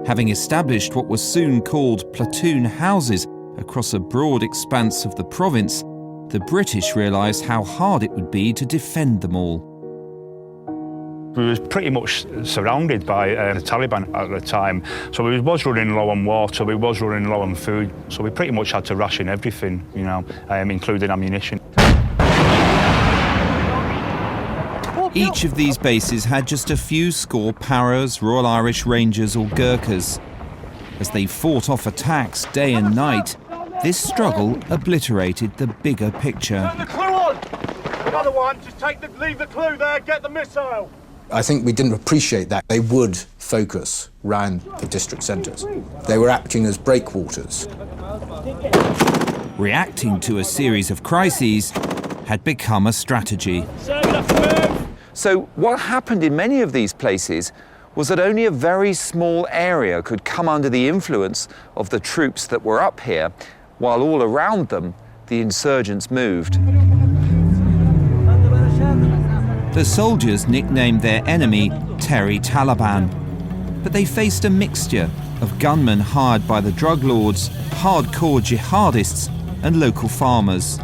Having established what was soon called platoon houses across a broad expanse of the province, the British realised how hard it would be to defend them all. We were pretty much surrounded by the Taliban at the time, so we was running low on water, we was running low on food, so we pretty much had to ration everything, you know, including ammunition. Each of these bases had just a few score Paras, Royal Irish Rangers or Gurkhas. As they fought off attacks day and night, this struggle obliterated the bigger picture. Turn the clue on! Another one, just leave the clue there, get the missile! I think we didn't appreciate that they would focus round the district centres. They were acting as breakwaters. Reacting to a series of crises had become a strategy. So what happened in many of these places was that only a very small area could come under the influence of the troops that were up here, while all around them, the insurgents moved. The soldiers nicknamed their enemy Terry Taliban, but they faced a mixture of gunmen hired by the drug lords, hardcore jihadists and local farmers.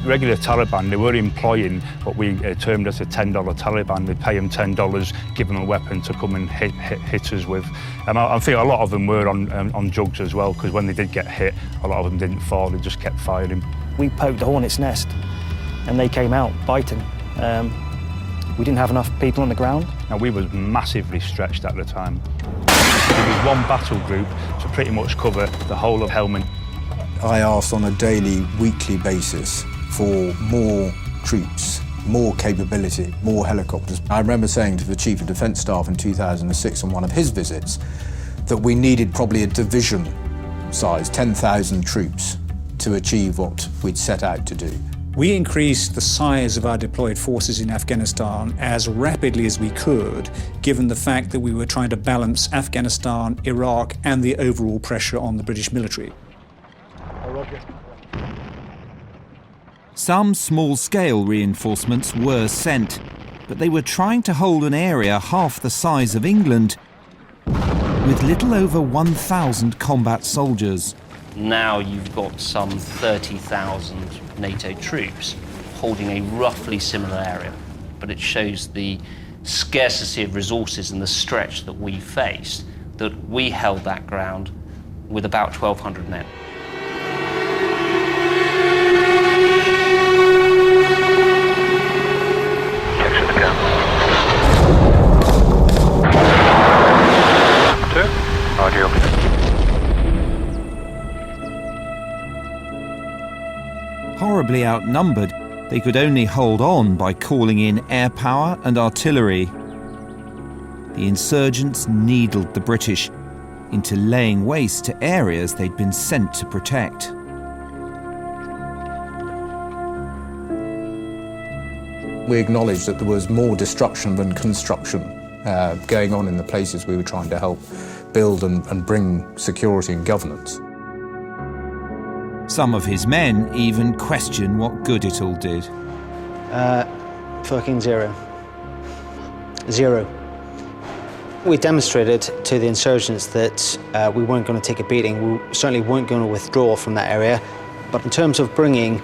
Regular Taliban, they were employing what we termed as a $10 Taliban. They'd pay them $10, give them a weapon to come and hit us with. I think a lot of them were on drugs as well, because when they did get hit, a lot of them didn't fall, they just kept firing. We poked the hornet's nest and they came out biting. We didn't have enough people on the ground. Now, we was massively stretched at the time. There was one battle group to pretty much cover the whole of Helmand. I asked on a daily, weekly basis for more troops, more capability, more helicopters. I remember saying to the Chief of Defence Staff in 2006 on one of his visits that we needed probably a division size, 10,000 troops, to achieve what we'd set out to do. We increased the size of our deployed forces in Afghanistan as rapidly as we could, given the fact that we were trying to balance Afghanistan, Iraq, and the overall pressure on the British military. Some small-scale reinforcements were sent, but they were trying to hold an area half the size of England with little over 1,000 combat soldiers. Now you've got some 30,000 NATO troops holding a roughly similar area, but it shows the scarcity of resources and the stretch that we faced, that we held that ground with about 1,200 men. Horribly outnumbered, they could only hold on by calling in air power and artillery. The insurgents needled the British into laying waste to areas they'd been sent to protect. We acknowledged that there was more destruction than construction going on in the places we were trying to help build and bring security and governance. Some of his men even questioned what good it all did. Fucking zero. Zero. We demonstrated to the insurgents that we weren't going to take a beating. We certainly weren't going to withdraw from that area. But in terms of bringing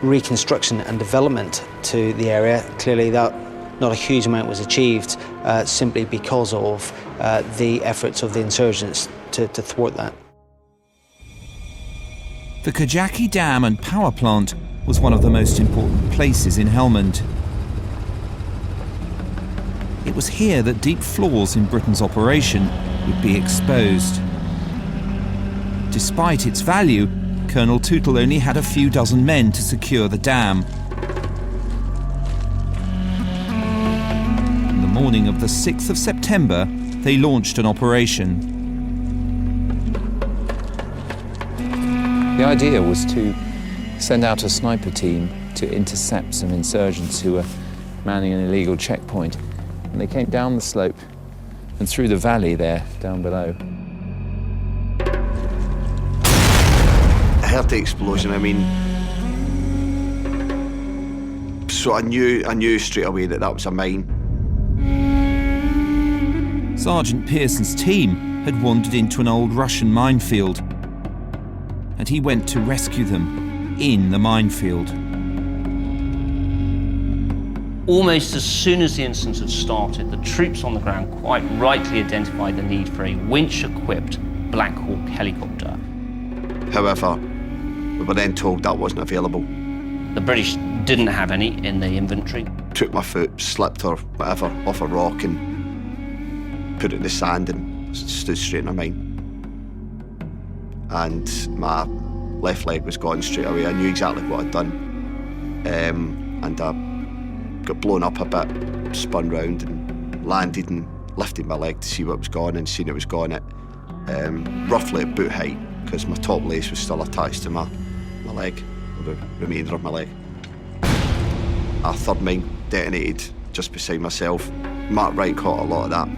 reconstruction and development to the area, clearly that not a huge amount was achieved simply because of the efforts of the insurgents to thwart that. The Kajaki Dam and power plant was one of the most important places in Helmand. It was here that deep flaws in Britain's operation would be exposed. Despite its value, Colonel Tootle only had a few dozen men to secure the dam. On the morning of the 6th of September, they launched an operation. The idea was to send out a sniper team to intercept some insurgents who were manning an illegal checkpoint. And they came down the slope and through the valley there, down below. I heard the explosion, so I knew straight away that was a mine. Sergeant Pearson's team had wandered into an old Russian minefield, and he went to rescue them in the minefield. Almost as soon as the incident had started, the troops on the ground quite rightly identified the need for a winch-equipped Black Hawk helicopter. However, we were then told that wasn't available. The British didn't have any in the inventory. Took my foot, slipped or whatever, off a rock and put it in the sand and stood straight in a mine. And my left leg was gone straight away. I knew exactly what I'd done. And I got blown up a bit, spun round and landed and lifted my leg to see what was gone, and seen it was gone at roughly at boot height, because my top lace was still attached to my leg, or the remainder of my leg. A third mine detonated just beside myself. Mark Wright caught a lot of that.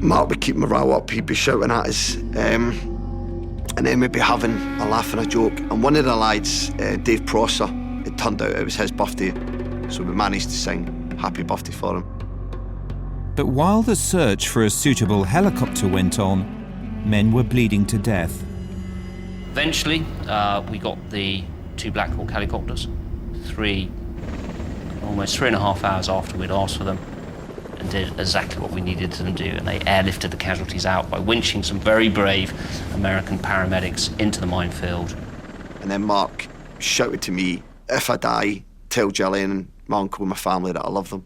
Mark would keep morale up, he'd be shouting at us, and then we'd be having a laugh and a joke. And one of the lads, Dave Prosser, it turned out it was his birthday, so we managed to sing happy birthday for him. But while the search for a suitable helicopter went on, men were bleeding to death. Eventually, we got the 2 Black Hawk helicopters, almost 3.5 hours after we'd asked for them, and did exactly what we needed them to do, and they airlifted the casualties out by winching some very brave American paramedics into the minefield. And then Mark shouted to me, "If I die, tell Gillian and my uncle and my family that I love them."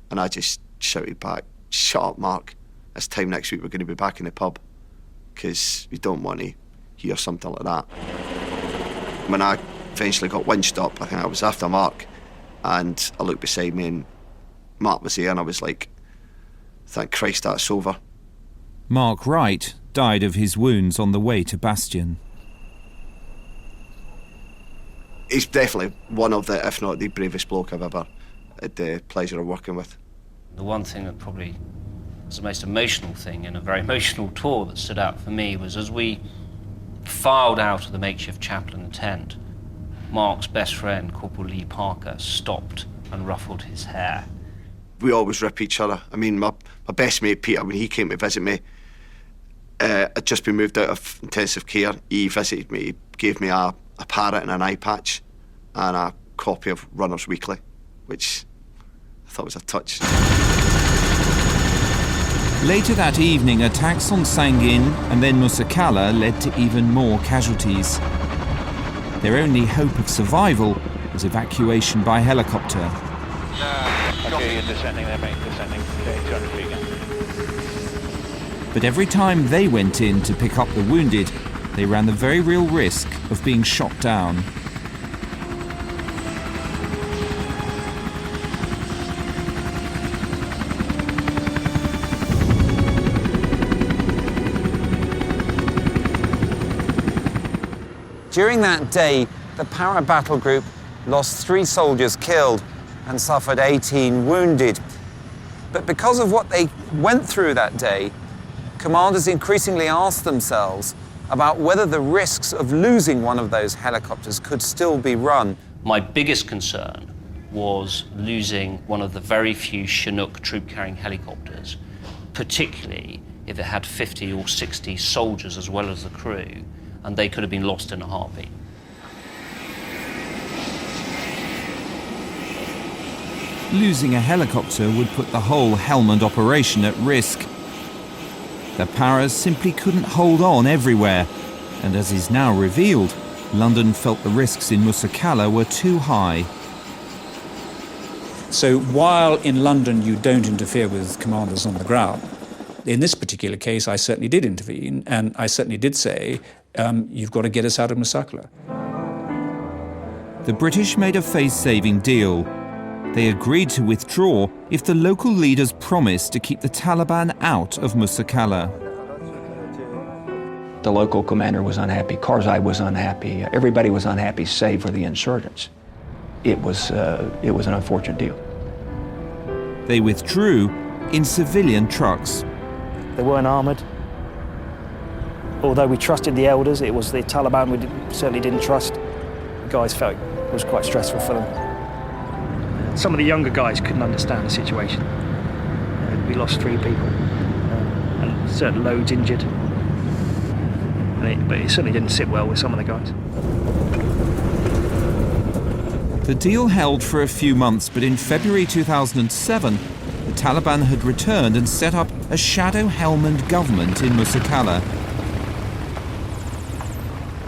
And I just shouted back, "Shut up, Mark. This time next week we're going to be back in the pub, because we don't want to hear something like that." When I eventually got winched up, I think I was after Mark, and I looked beside me and Mark was there, and I was like, thank Christ that's over. Mark Wright died of his wounds on the way to Bastion. He's definitely one of the, if not the bravest bloke I've ever had the pleasure of working with. The one thing that probably was the most emotional thing in a very emotional tour that stood out for me was as we filed out of the makeshift chapel in the tent, Mark's best friend, Corporal Lee Parker, stopped and ruffled his hair. We always rip each other. I mean, my best mate, Peter, when he came to visit me, I'd just been moved out of intensive care. He visited me, he gave me a parrot and an eye patch and a copy of Runner's Weekly, which I thought was a touch. Later that evening, attacks on Sangin and then Musakala led to even more casualties. Their only hope of survival was evacuation by helicopter. Okay, you're descending there, mate, descending. Okay, 200 feet again. But every time they went in to pick up the wounded, they ran the very real risk of being shot down. During that day, the para-battle group lost 3 soldiers killed and suffered 18 wounded. But because of what they went through that day, commanders increasingly asked themselves about whether the risks of losing one of those helicopters could still be run. My biggest concern was losing one of the very few Chinook troop-carrying helicopters, particularly if it had 50 or 60 soldiers as well as the crew, and they could have been lost in a heartbeat. Losing a helicopter would put the whole Helmand operation at risk. The Paras simply couldn't hold on everywhere, and as is now revealed, London felt the risks in Musakala were too high. So while in London you don't interfere with commanders on the ground, in this particular case I certainly did intervene, and I certainly did say, you've got to get us out of Musakala. The British made a face-saving deal. They agreed to withdraw if the local leaders promised to keep the Taliban out of Musakala. The local commander was unhappy, Karzai was unhappy, everybody was unhappy save for the insurgents. It was an unfortunate deal. They withdrew in civilian trucks. They weren't armoured. Although we trusted the elders, it was the Taliban we certainly didn't trust. The guys felt it was quite stressful for them. Some of the younger guys couldn't understand the situation. We lost 3 people, and certain loads injured. But it certainly didn't sit well with some of the guys. The deal held for a few months, but in February 2007, the Taliban had returned and set up a shadow Helmand government in Musakala.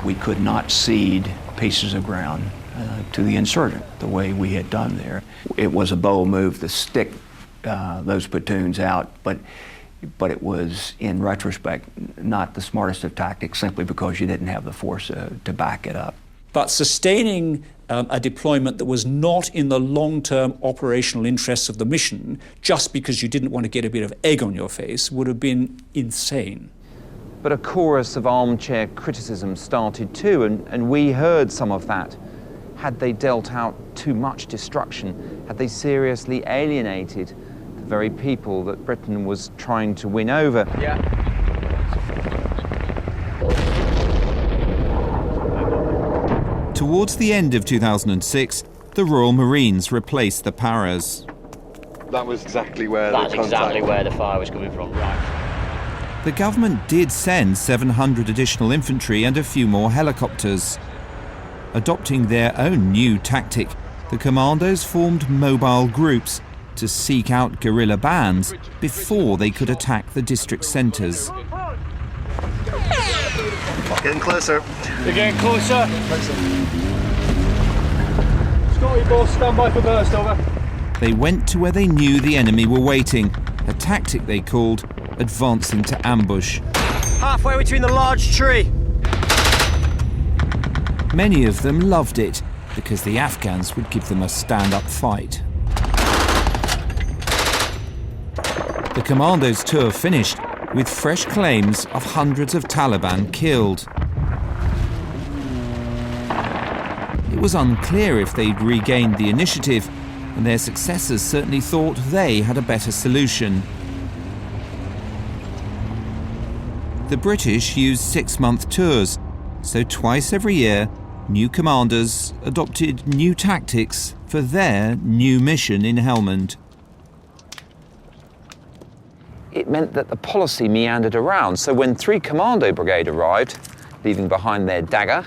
We could not cede pieces of ground to the insurgent the way we had done there. It was a bold move to stick those platoons out, but it was, in retrospect, not the smartest of tactics, simply because you didn't have the force to back it up. But sustaining a deployment that was not in the long-term operational interests of the mission, just because you didn't want to get a bit of egg on your face, would have been insane. But a chorus of armchair criticism started too, and we heard some of that. Had they dealt out too much destruction? Had they seriously alienated the very people that Britain was trying to win over? Yeah. Towards the end of 2006, the Royal Marines replaced the Paras. That was exactly where That's exactly where the fire was coming from, right. The government did send 700 additional infantry and a few more helicopters. Adopting their own new tactic, the commandos formed mobile groups to seek out guerrilla bands before they could attack the district centres. Getting closer. You're getting closer. Scotty boss, stand by for burst, over. They went to where they knew the enemy were waiting, a tactic they called advancing to ambush. Halfway between the large tree. Many of them loved it because the Afghans would give them a stand-up fight. The commandos' tour finished with fresh claims of hundreds of Taliban killed. It was unclear if they'd regained the initiative, and their successors certainly thought they had a better solution. The British used 6-month tours, so twice every year, new commanders adopted new tactics for their new mission in Helmand. It meant that the policy meandered around. So when 3 Commando Brigade arrived, leaving behind their dagger,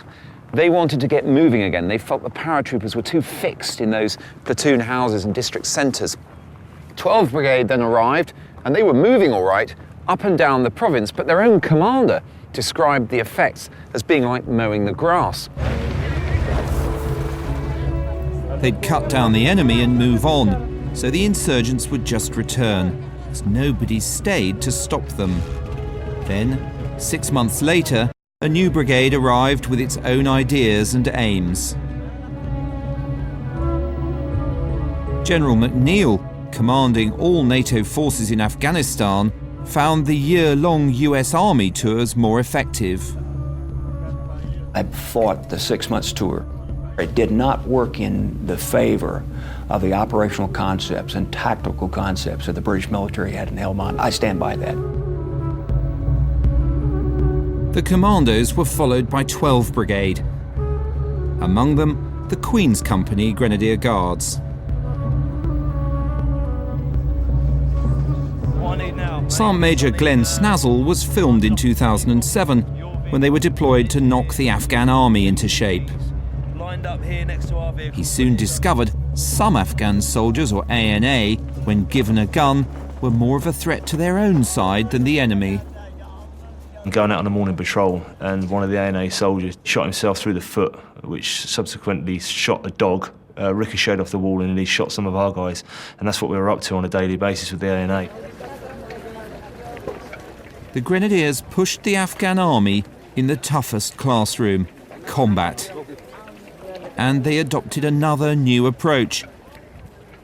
they wanted to get moving again. They felt the paratroopers were too fixed in those platoon houses and district centres. 12th Brigade then arrived, and they were moving all right up and down the province, but their own commander described the effects as being like mowing the grass. They'd cut down the enemy and move on, so the insurgents would just return, as nobody stayed to stop them. Then, 6 months later, a new brigade arrived with its own ideas and aims. General McNeill, commanding all NATO forces in Afghanistan, found the year-long US Army tours more effective. I fought the 6 months tour. It did not work in the favor of the operational concepts and tactical concepts that the British military had in Helmand. I stand by that. The commandos were followed by 12th Brigade. Among them, the Queen's Company Grenadier Guards. Sergeant Major Glenn Snazzle was filmed in 2007 when they were deployed to knock the Afghan army into shape. He soon discovered some Afghan soldiers, or ANA, when given a gun, were more of a threat to their own side than the enemy. Going out on a morning patrol, and one of the ANA soldiers shot himself through the foot, which subsequently shot a dog, ricocheted off the wall, and he shot some of our guys. And that's what we were up to on a daily basis with the ANA. The Grenadiers pushed the Afghan army in the toughest classroom, combat. And they adopted another new approach,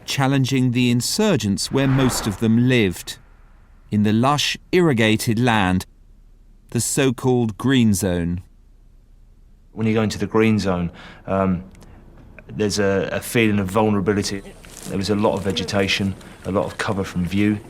challenging the insurgents where most of them lived, in the lush, irrigated land, the so-called green zone. When you go into the green zone, there's a feeling of vulnerability. There was a lot of vegetation, a lot of cover from view.